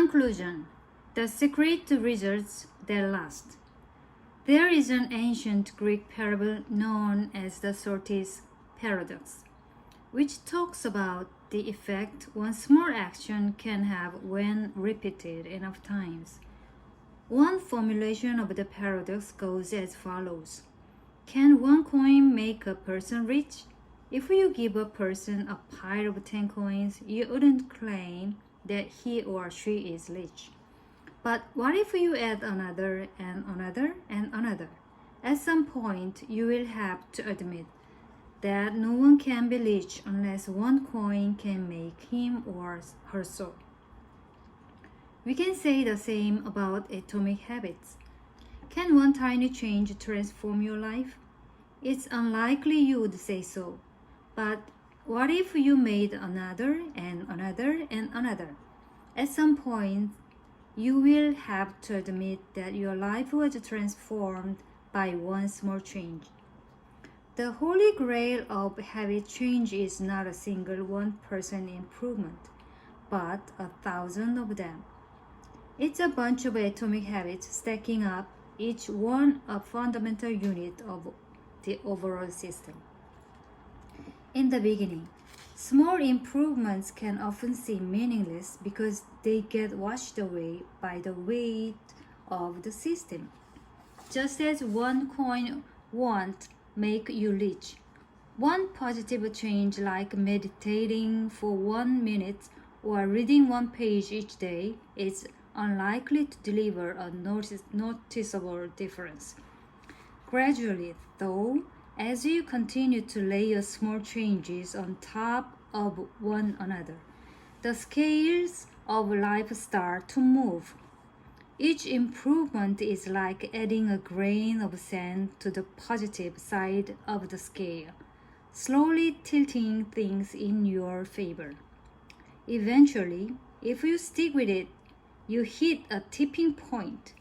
Conclusion: the secret to results that last. There is an ancient Greek parable known as the Socrates paradox, which talks about the effect one small action can have when repeated enough times. One formulation of the paradox goes as follows: can one coin make a person rich? If you give a person a pile of 10 coins, you wouldn't claim that he or she is rich. But what if you add another and another and another? At some point, you will have to admit that no one can be rich unless one coin can make him or her so. We can say the same about atomic habits. Can one tiny change transform your life? It's unlikely you would say so. But what if you made another and another and another? At some point, you will have to admit that your life was transformed by one small change. The holy grail of habit change is not a single 1% improvement, but 1,000 of them. It's a bunch of atomic habits stacking up, each one a fundamental unit of the overall system. In the beginning, small improvements can often seem meaningless because they get washed away by the weight of the system. Just as one coin won't make you rich, one positive change like meditating for 1 minute or reading one page each day is unlikely to deliver a noticeable difference. Gradually, though, as you continue to layer small changes on top of one another, the scales of life start to move. Each improvement is like adding a grain of sand to the positive side of the scale, slowly tilting things in your favor. Eventually, if you stick with it, you hit a tipping point.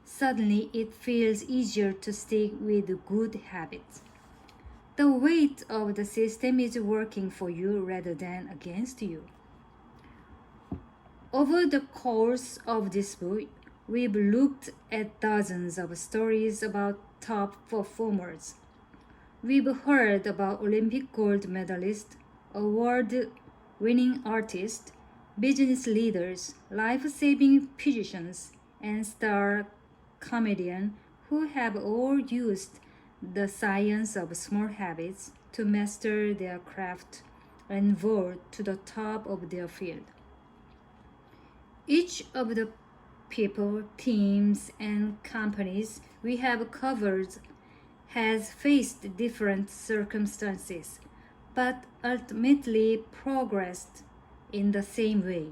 Suddenly, it feels easier to stick with good habits. The weight of the system is working for you rather than against you. Over the course of this book, we've looked at dozens of stories about top performers. We've heard about Olympic gold medalists, award-winning artists, business leaders, life-saving physicians, and star comedians who have all used the science of small habits to master their craft and vault to the top of their field. Each of the people, teams, and companies we have covered has faced different circumstances, but ultimately progressed in the same way.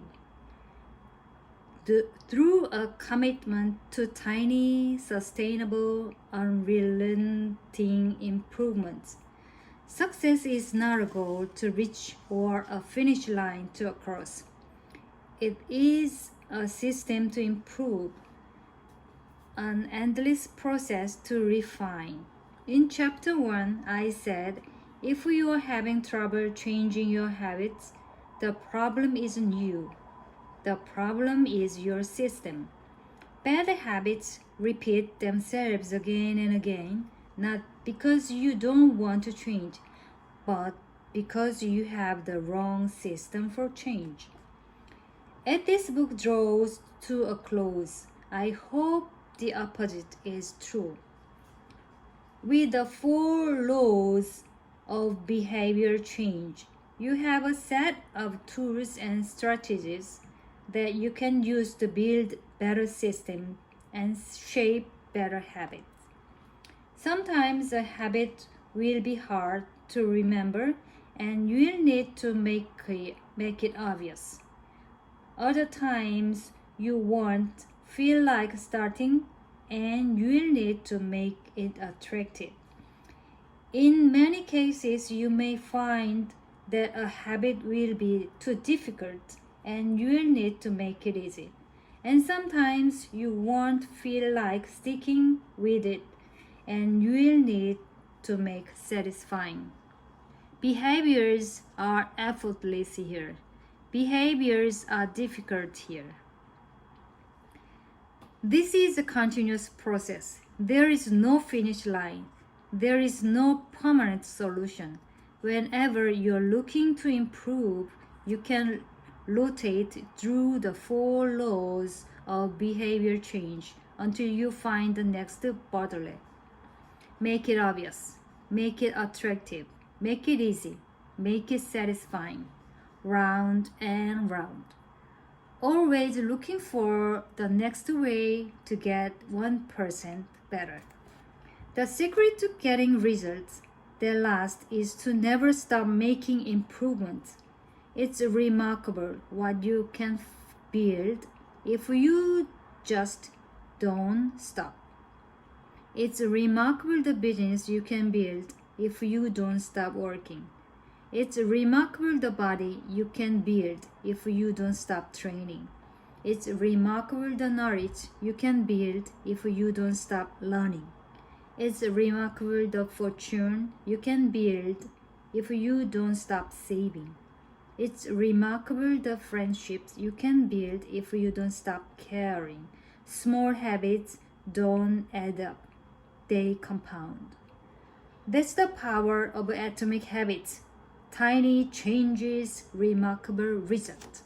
Through a commitment to tiny, sustainable, unrelenting improvements. Success is not a goal to reach or a finish line to cross. It is a system to improve, an endless process to refine. In chapter 1, I said, if you are having trouble changing your habits, the problem isn't you. The problem is your system. Bad habits repeat themselves again and again, not because you don't want to change, but because you have the wrong system for change. As this book draws to a close, I hope the opposite is true. With the 4 laws of behavior change, you have a set of tools and strategies that you can use to build better systems and shape better habits. Sometimes a habit will be hard to remember and you will need to make it obvious. Other times you won't feel like starting and you will need to make it attractive. In many cases, you may find that a habit will be too difficult and you will need to make it easy. And sometimes you won't feel like sticking with it and you will need to make satisfying. Behaviors are effortless here. Behaviors are difficult here. This is a continuous process. There is no finish line. There is no permanent solution. Whenever you're looking to improve, you can rotate through the 4 laws of behavior change until you find the next bottleneck. Make it obvious. Make it attractive. Make it easy. Make it satisfying. Round and round. Always looking for the next way to get 1% better. The secret to getting results that last is to never stop making improvements. It's remarkable what you can build if you just don't stop. It's remarkable the business you can build if you don't stop working. It's remarkable the body you can build if you don't stop training. It's remarkable the knowledge you can build if you don't stop learning. It's remarkable the fortune you can build if you don't stop saving. It's remarkable the friendships you can build if you don't stop caring. Small habits don't add up, they compound. That's the power of atomic habits. Tiny changes, remarkable result.